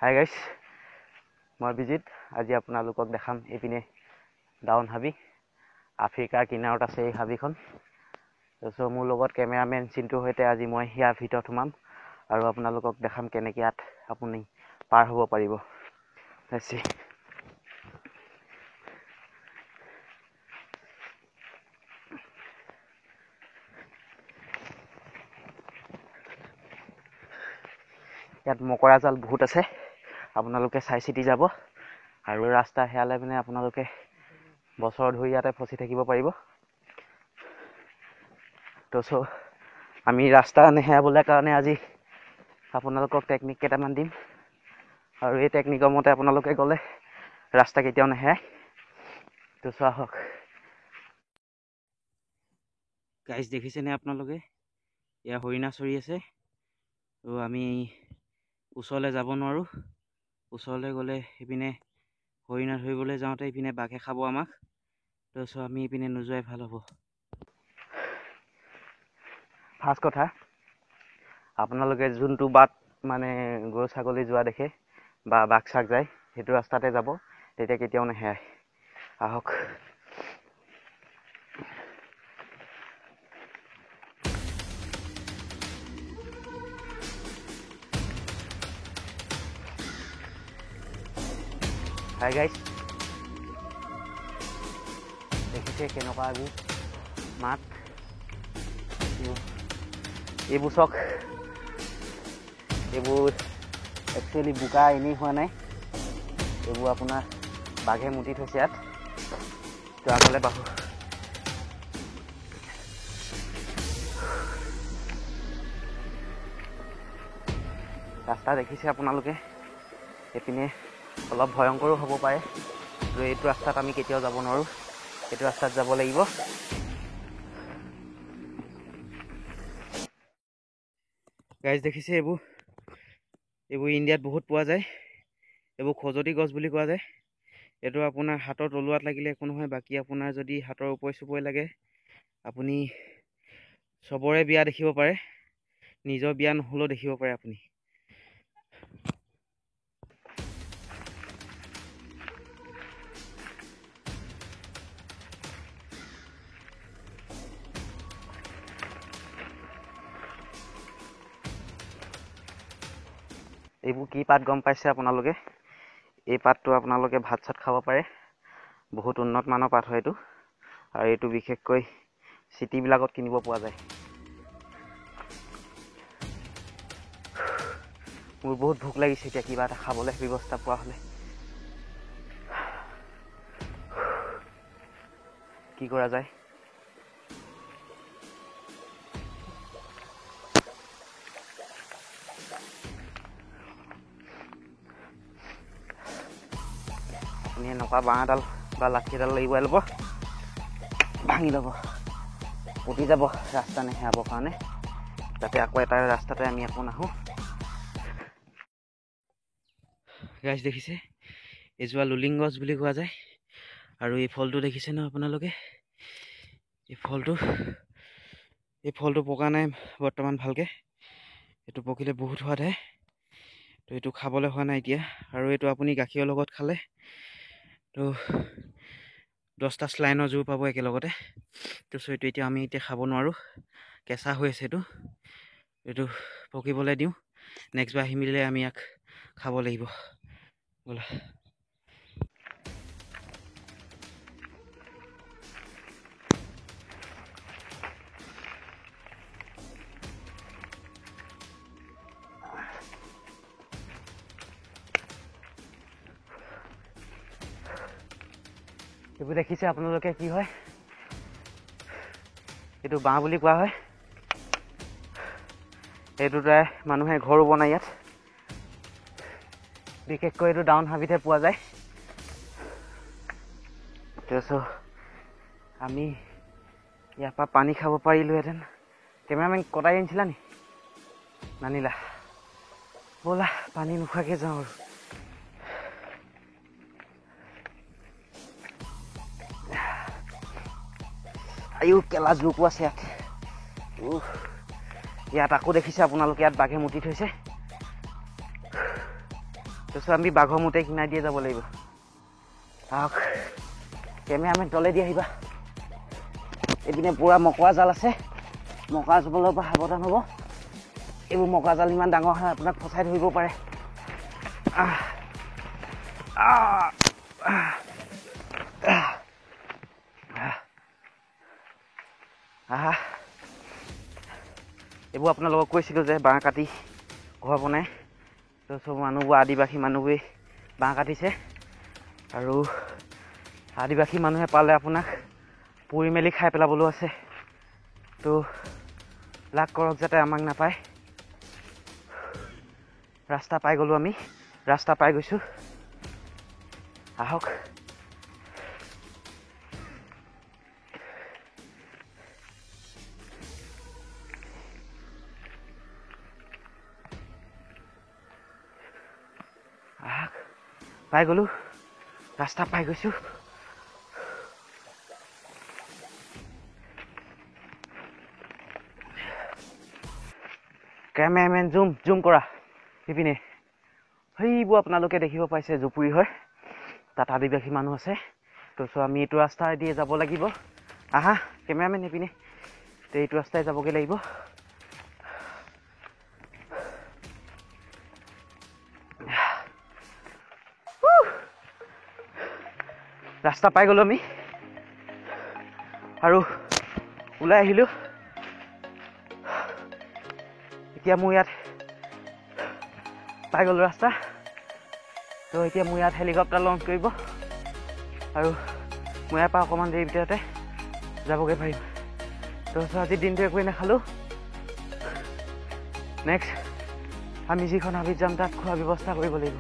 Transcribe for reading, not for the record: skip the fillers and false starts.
Hi guys, মই বিজিত। আজি আপোনালোকক দেখাম এইপিনে ডাউন হাবি, আফ্ৰিকাৰ কিনাৰত আছে এই হাবিখন। তাৰপিছত মোৰ লগত কেমেৰামেন চিন্টুৰ সৈতে আজি মই ইয়াৰ ভিতৰত সোমাম আৰু আপোনালোকক দেখাম কেনেকৈ ইয়াত আপুনি পাৰ হ'ব পাৰিব। ইয়াত মকৰা জাল বহুত আছে, আপোনালোকে চাই চিতি যাব আৰু ৰাস্তা হেৰালে মানে আপোনালোকে বছৰ ধৰি ইয়াতে ফচি থাকিব পাৰিব। তো আমি ৰাস্তা নেহেৰাবলৈ কাৰণে আজি আপোনালোকক টেকনিক কেইটামান দিম আৰু এই টেকনিকৰ মতে আপোনালোকে গ'লে ৰাস্তা কেতিয়াও নেহেৰাই। তো চোৱা হওক গাইজ, দেখিছেনে আপোনালোকে এয়া হৰিণা চৰি আছে। তো আমি ওচৰলৈ যাব নোৱাৰোঁ। ওচৰলৈ গ'লে ইপিনে হৰিণা ধৰিবলৈ যাওঁতে ইপিনে বাঘে খাব আমাক। তাৰপিছত আমি ইপিনে নোযোৱাই ভাল হ'ব। ফাৰ্ষ্ট কথা, আপোনালোকে যোনটো বাট মানে গৰু ছাগলী যোৱা দেখে বা বাঘ চাঘ যায় সেইটো ৰাস্তাতে যাব, তেতিয়া কেতিয়াও নেহেৰাই। আহক। হাই গাইছ, দেখিছে কেনেকুৱা আজি মাত। এইবোৰ চাওক, এইবোৰ একচুৱেলি বোকা এনেই হোৱা নাই, এইবোৰ আপোনাৰ বাঘে মুতি থৈছে ইয়াত। তো আগলৈ বাঢ়ো। ৰাস্তা দেখিছে আপোনালোকে, এইপিনে অলপ ভয়ংকৰো হ'ব পাৰে। আৰু এইটো ৰাস্তাত আমি কেতিয়াও যাব নোৱাৰোঁ, এইটো ৰাস্তাত যাব লাগিব। গাইজ দেখিছে, এইবোৰ ইণ্ডিয়াত বহুত পোৱা যায়। এইবোৰ খজতি গছ বুলি কোৱা যায়। এইটো আপোনাৰ হাতৰ তলুৱাত লাগিলে একো নহয়, বাকী আপোনাৰ যদি হাতৰ ওপৰে চুপৰে লাগে আপুনি চবৰে বিয়া দেখিব পাৰে, নিজৰ বিয়া নহ'লেও দেখিব পাৰে আপুনি। এইবোৰ কি পাত গম পাইছে আপোনালোকে? এই পাতটো আপোনালোকে ভাত চাত খাব পাৰে, বহুত উন্নত মানৰ পাত হয় এইটো। আৰু এইটো বিশেষকৈ চিটিবিলাকত কিনিব পোৱা যায়। মোৰ বহুত ভোক লাগিছে, এতিয়া কিবা এটা খাবলৈ ব্যৱস্থা পোৱা হ'লে। কি কৰা যায়? আপুনি এনেকুৱা বাঁহ এডাল বা লাঠি এডাল লাগিব, ল'ব, ভাঙি ল'ব, পুতি যাব ৰাস্তা নেহেৰাবৰ কাৰণে, যাতে আকৌ এটা ৰাস্তাতে আমি আকৌ নাহোঁ। গাইজ দেখিছে, এজোপা লুলিং গছ বুলি কোৱা যায়। আৰু এই ফলটো দেখিছে ন আপোনালোকে? এই ফলটো পকা নাই বৰ্তমান ভালকৈ। এইটো পকিলে বহুত সোৱাদ হয়। তো এইটো খাবলৈ হোৱা নাই এতিয়া। আৰু এইটো আপুনি গাখীৰৰ লগত খালে তো 10টা শ্লাইনৰ জোৰ পাব একেলগতে। তো এইটো এতিয়া আমি খাব নোৱাৰোঁ, কেঁচা হৈ আছে এইটো পকিবলৈ দিওঁ। নেক্সট বাৰ আহি মিলিলে আমি ইয়াক খাব লাগিব। ব'লা। এইবোৰ দেখিছে আপোনালোকে কি হয়? এইটো বাঁহ বুলি কোৱা হয়। এইটোতে মানুহে ঘৰো বনায় ইয়াত। বিশেষকৈ এইটো ডাউন হাবিতহে পোৱা যায়। তাৰপিছত আমি ইয়াৰ পৰা পানী খাব পাৰিলোহেঁতেন। কেমেৰামেন কটাই আনিছিলা নি? নানিলা? ব'লা পানী নোখোৱাকৈ যাওঁ আৰু। আয়ো কেলা জোকো আছে ইয়াত। ইয়াত আকৌ দেখিছে আপোনালোকে, ইয়াত বাঘে মুতি থৈছে। তাৰপিছত আমি বাঘৰ মুতে কিনাই দিয়ে যাব লাগিব। আহক কেমেৰামেন তলে দি আহিবা। এইপিনে পুৰা মকৰা জাল আছে, মকৰা জালৰ পৰা সাৱধান হ'ব। এইবোৰ মকৰা জাল ইমান ডাঙৰ হয় আপোনাক ফচাই ধৰিব পাৰে। এইবোৰ আপোনালোকক কৈছিলোঁ যে বাঁহ কাটি ঘৰ বনাই, তো চব মানুহবোৰ আদিবাসী মানুহবোৰে বাঁহ কাটিছে। আৰু আদিবাসী মানুহে পালে আপোনাক পুৰি মেলি খাই পেলাবলৈও আছে। তো লাগ কৰক যাতে আমাক নাপায়। ৰাস্তা পাই গ'লোঁ আমি, ৰাস্তা পাই গৈছোঁ। আহক পাই গ'লোঁ, ৰাস্তা পাই গৈছোঁ। কেমেৰামেন জুম কৰা সিপিনে। সেইবোৰ আপোনালোকে দেখিব পাইছে জুপুৰি হয়, তাত আদিবাসী মানুহ আছে। তো আমি এইটো ৰাস্তাই দিয়ে যাব লাগিব। আহা কেমেৰামেন সিপিনে, তো এইটো ৰাস্তাই যাবগৈ লাগিব। ৰাস্তা পাই গ'লোঁ আমি আৰু ওলাই আহিলোঁ। এতিয়া মোৰ ইয়াত পাই গ'লোঁ ৰাস্তা। তো এতিয়া মোৰ ইয়াত হেলিকপ্টাৰ লঞ্চ কৰিব আৰু মই ইয়াৰ পৰা অকণমান দেৰি ভিতৰতে যাবগৈ পাৰিম। তো আজিৰ দিনটো একোৱেই নাখালোঁ। নেক্সট আমি যিখন হাবিত যাম তাত খোৱা ব্যৱস্থা কৰিব লাগিব।